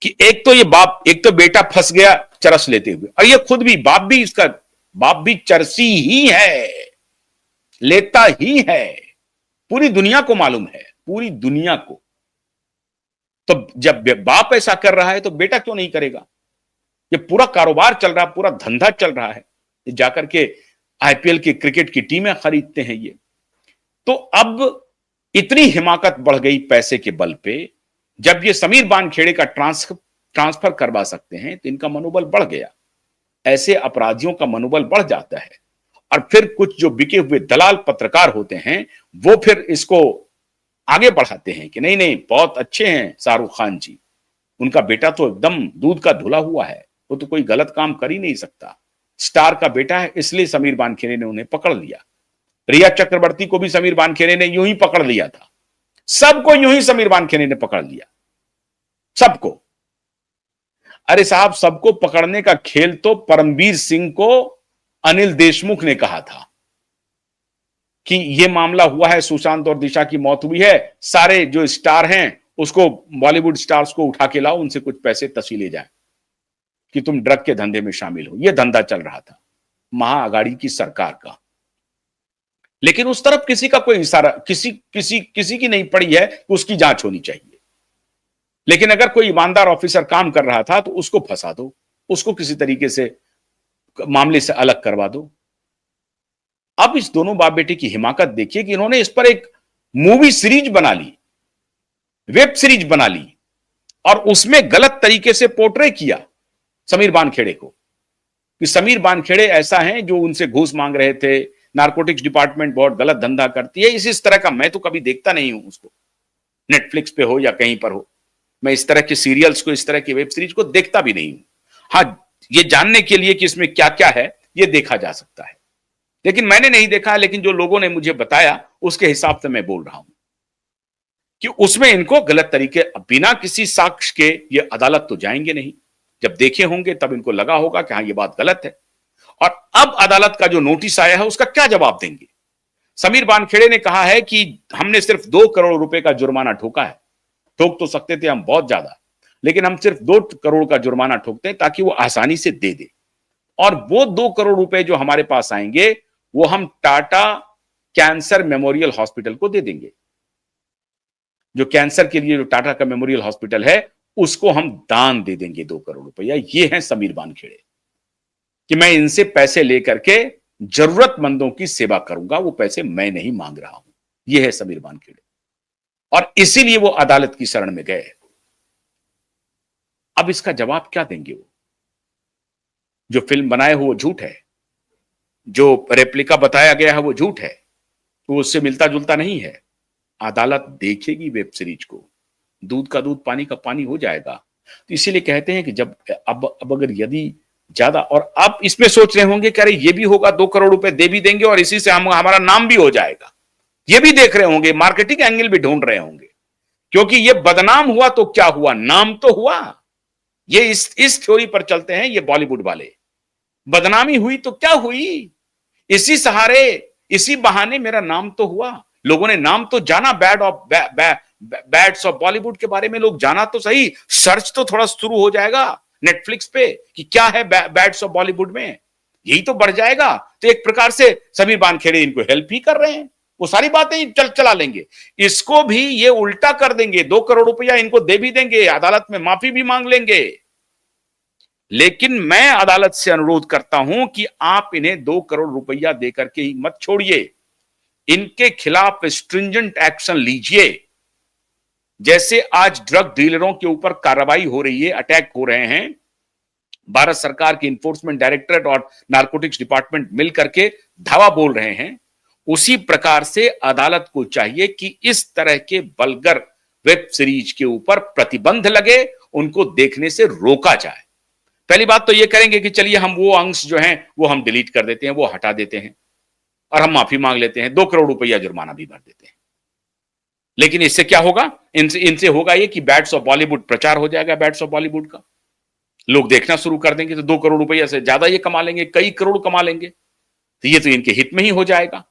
कि एक तो बेटा फंस गया चरस लेते हुए, और ये खुद भी बाप भी चरसी ही है, लेता ही है। पूरी दुनिया को मालूम है, पूरी दुनिया को। तो जब बाप ऐसा कर रहा है तो बेटा क्यों नहीं करेगा? ये पूरा कारोबार चल रहा, पूरा धंधा चल रहा है। जाकर के आईपीएल की क्रिकेट की टीमें खरीदते हैं ये। तो अब इतनी हिमाकत बढ़ गई पैसे के बल पे। जब ये समीर बानखेड़े का ट्रांसफर करवा सकते हैं तो इनका मनोबल बढ़ गया। ऐसे अपराधियों का मनोबल बढ़ जाता है, और फिर कुछ जो बिके हुए दलाल पत्रकार होते हैं वो फिर इसको आगे बढ़ाते हैं कि नहीं नहीं, बहुत अच्छे हैं शाहरुख खान जी, उनका बेटा तो एकदम दूध का धुला हुआ है, वो तो कोई गलत काम कर ही नहीं सकता, स्टार का बेटा है, इसलिए समीर बानखेड़े ने उन्हें पकड़ लिया। रिया चक्रवर्ती को भी समीर बानखेड़े ने यूं ही पकड़ लिया था। सबको यूं ही समीर बानखेड़े ने पकड़ लिया, सबको। अरे साहब, सबको पकड़ने का खेल तो परमवीर सिंह को अनिल देशमुख ने कहा था कि यह मामला हुआ है, सुशांत और दिशा की मौत हुई है, सारे जो स्टार हैं उसको, बॉलीवुड स्टार्स को उठा के लाओ, उनसे कुछ पैसे तसीले जाए कि तुम ड्रग के धंधे में शामिल हो। यह धंधा चल रहा था महाअगाड़ी की सरकार का। लेकिन उस तरफ किसी का कोई इशारा, किसी की नहीं पड़ी है कि उसकी जांच होनी चाहिए। लेकिन अगर कोई ईमानदार ऑफिसर काम कर रहा था तो उसको फंसा दो, उसको किसी तरीके से मामले से अलग करवा दो। अब इस दोनों बाप बेटे की हिमाकत देखिए कि इन्होंने इस पर एक मूवी सीरीज बना ली, वेब सीरीज बना ली, और उसमें गलत तरीके से पोर्ट्रे किया समीर बानखेड़े को कि समीर बानखेड़े ऐसा है जो उनसे घूस मांग रहे थे, नारकोटिक्स डिपार्टमेंट बहुत गलत धंधा करती है। इस तरह का मैं तो कभी देखता नहीं हूं उसको, नेटफ्लिक्स पे हो या कहीं पर हो, मैं इस तरह के सीरियल्स को, इस तरह की वेब सीरीज को देखता भी नहीं हूं। हाँ, ये जानने के लिए कि इसमें क्या क्या है ये देखा जा सकता है, लेकिन मैंने नहीं देखा। लेकिन जो लोगों ने मुझे बताया उसके हिसाब से मैं बोल रहा हूं कि उसमें इनको गलत तरीके, बिना किसी साक्ष्य के ये अदालत तो जाएंगे नहीं। जब देखे होंगे तब इनको लगा होगा कि हाँ ये बात गलत है, और अब अदालत का जो नोटिस आया है उसका क्या जवाब देंगे? समीर बानखेड़े ने कहा है कि हमने सिर्फ 2 करोड़ रुपए का जुर्माना ठोका है। ठोक तो सकते थे हम बहुत ज्यादा, लेकिन हम सिर्फ 2 करोड़ का जुर्माना ठोकते हैं ताकि वो आसानी से दे दे, और वो 2 करोड़ रुपए जो हमारे पास आएंगे वो हम टाटा कैंसर मेमोरियल हॉस्पिटल को दे देंगे। जो कैंसर के लिए जो टाटा का मेमोरियल हॉस्पिटल है उसको हम दान दे देंगे 2 करोड़ रुपया। ये है समीर बानखेड़े कि मैं इनसे पैसे लेकर के जरूरतमंदों की सेवा करूंगा, वो पैसे मैं नहीं मांग रहा हूं। यह है समीर बानखेड़े, और इसीलिए वो अदालत की शरण में गए। अब इसका जवाब क्या देंगे वो? जो फिल्म बनाए हो वो झूठ है, जो रेप्लिका बताया गया है वो झूठ है, तो उससे मिलता जुलता नहीं है। अदालत देखेगी वेब सीरीज को, दूध का दूध पानी का पानी हो जाएगा। तो इसीलिए कहते हैं कि जब अब अगर यदि ज्यादा, और आप इसमें सोच रहे होंगे कि अरे ये भी होगा, 2 करोड़ रुपए दे भी देंगे और इसी से हमारा नाम भी हो जाएगा, ये भी देख रहे होंगे, मार्केटिंग एंगल भी ढूंढ रहे होंगे, क्योंकि ये बदनाम हुआ तो क्या हुआ, नाम तो हुआ। ये इस थ्योरी पर चलते हैं ये बॉलीवुड वाले। बदनामी हुई तो क्या हुई, इसी सहारे, इसी बहाने मेरा नाम तो हुआ, लोगों ने नाम तो जाना, बैड्स ऑफ बॉलीवुड के बारे में लोग जाना तो सही, सर्च तो थोड़ा शुरू हो जाएगा नेटफ्लिक्स पे कि क्या है बैड्स ऑफ बॉलीवुड में, यही तो बढ़ जाएगा। तो एक प्रकार से समीर बानखेड़े इनको हेल्प ही कर रहे हैं, वो सारी बातें चला लेंगे। इसको भी ये उल्टा कर देंगे, 2 करोड़ रुपया इनको दे भी देंगे, अदालत में माफी भी मांग लेंगे। लेकिन मैं अदालत से अनुरोध करता हूं कि आप इन्हें 2 करोड़ रुपया देकर के ही मत छोड़िए, इनके खिलाफ स्ट्रिंजेंट एक्शन लीजिए। जैसे आज ड्रग डीलरों के ऊपर कार्रवाई हो रही है, अटैक हो रहे हैं, भारत सरकार की इंफोर्समेंट डायरेक्टरेट और नारकोटिक्स डिपार्टमेंट मिलकर के धावा बोल रहे हैं, उसी प्रकार से अदालत को चाहिए कि इस तरह के वल्गर वेब सीरीज के ऊपर प्रतिबंध लगे, उनको देखने से रोका जाए। पहली बात तो यह करेंगे कि चलिए हम वो अंश जो हैं वो हम डिलीट कर देते हैं, वो हटा देते हैं, और हम माफी मांग लेते हैं, 2 करोड़ रुपया जुर्माना भी भर देते हैं। लेकिन इससे क्या होगा, इनसे होगा ये कि बैड्स ऑफ बॉलीवुड प्रचार हो जाएगा, बैड्स ऑफ बॉलीवुड का लोग देखना शुरू कर देंगे, तो 2 करोड़ रुपया से ज्यादा ये कमा लेंगे, कई करोड़ कमा लेंगे, तो ये तो इनके हित में ही हो जाएगा।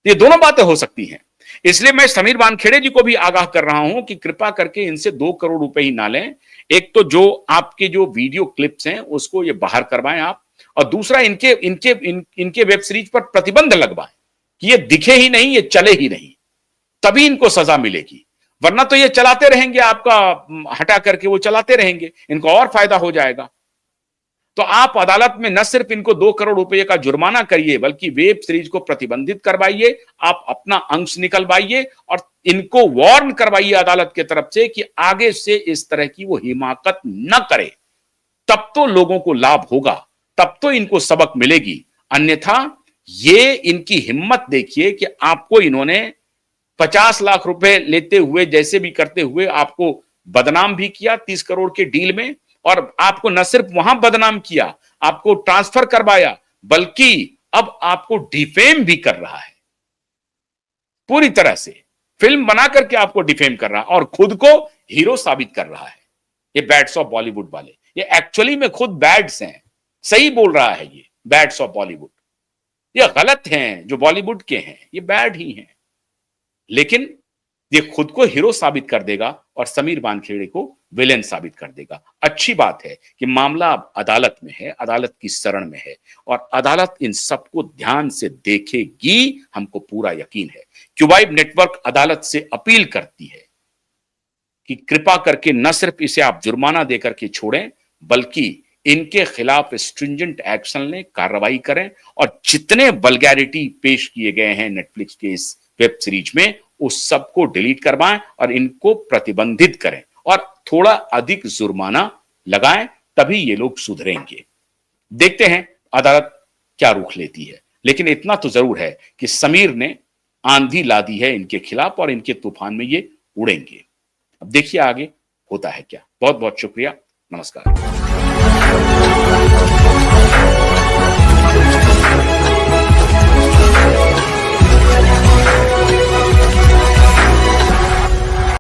ये दोनों बातें हो सकती हैं। इसलिए मैं समीर वानखेड़े जी को भी आगाह कर रहा हूं कि कृपा करके इनसे 2 करोड़ रुपए ही ना लें। एक तो जो आपके जो वीडियो क्लिप्स हैं उसको ये बाहर करवाएं आप, और दूसरा इनके वेब सीरीज पर प्रतिबंध लगवाएं कि ये दिखे ही नहीं, ये चले ही नहीं, तभी इनको सजा मिलेगी। वरना तो ये चलाते रहेंगे, आपका हटा करके वो चलाते रहेंगे, इनको और फायदा हो जाएगा। तो आप अदालत में न सिर्फ इनको 2 करोड़ रुपए का जुर्माना करिए, बल्कि वेब सीरीज को प्रतिबंधित करवाइए, आप अपना अंश निकलवाइए और इनको वार्न करवाइए अदालत की तरफ से कि आगे से इस तरह की वो हिमाकत न करे। तब तो लोगों को लाभ होगा, तब तो इनको सबक मिलेगी। अन्यथा ये इनकी हिम्मत देखिए कि आपको इन्होंने 50 लाख रुपए लेते हुए, जैसे भी करते हुए आपको बदनाम भी किया 30 करोड़ के डील में, और आपको न सिर्फ वहां बदनाम किया, आपको ट्रांसफर करवाया, बल्कि अब आपको डिफेम भी कर रहा है। पूरी तरह से फिल्म बना करके आपको डिफेम कर रहा है और खुद को हीरो साबित कर रहा है। ये बैड्स ऑफ बॉलीवुड वाले, ये एक्चुअली में खुद बैड्स हैं। सही बोल रहा है ये बैड्स ऑफ बॉलीवुड। ये गलत हैं जो बॉलीवुड के हैं, ये बैड ही हैं। लेकिन ये खुद को हीरो साबित कर देगा और समीर वानखेड़े को विलेन साबित कर देगा। अच्छी बात है कि मामला अब अदालत में है, अदालत की शरण में है, और अदालत इन सबको ध्यान से देखेगी, हमको पूरा यकीन है। क्यूबाइब नेटवर्क अदालत से अपील करती है कि कृपा करके न सिर्फ इसे आप जुर्माना देकर के छोड़ें, बल्कि इनके खिलाफ स्ट्रिंजेंट एक्शन लें, कार्रवाई करें, और जितने वल्गैरिटी पेश किए गए हैं नेटफ्लिक्स के इस वेब सीरीज में, उस सबको डिलीट करवाएं और इनको प्रतिबंधित करें और थोड़ा अधिक जुर्माना लगाएं, तभी ये लोग सुधरेंगे। देखते हैं अदालत क्या रुख लेती है। लेकिन इतना तो जरूर है कि समीर ने आंधी ला दी है इनके खिलाफ और इनके तूफान में ये उड़ेंगे। अब देखिए आगे होता है क्या। बहुत बहुत शुक्रिया, नमस्कार।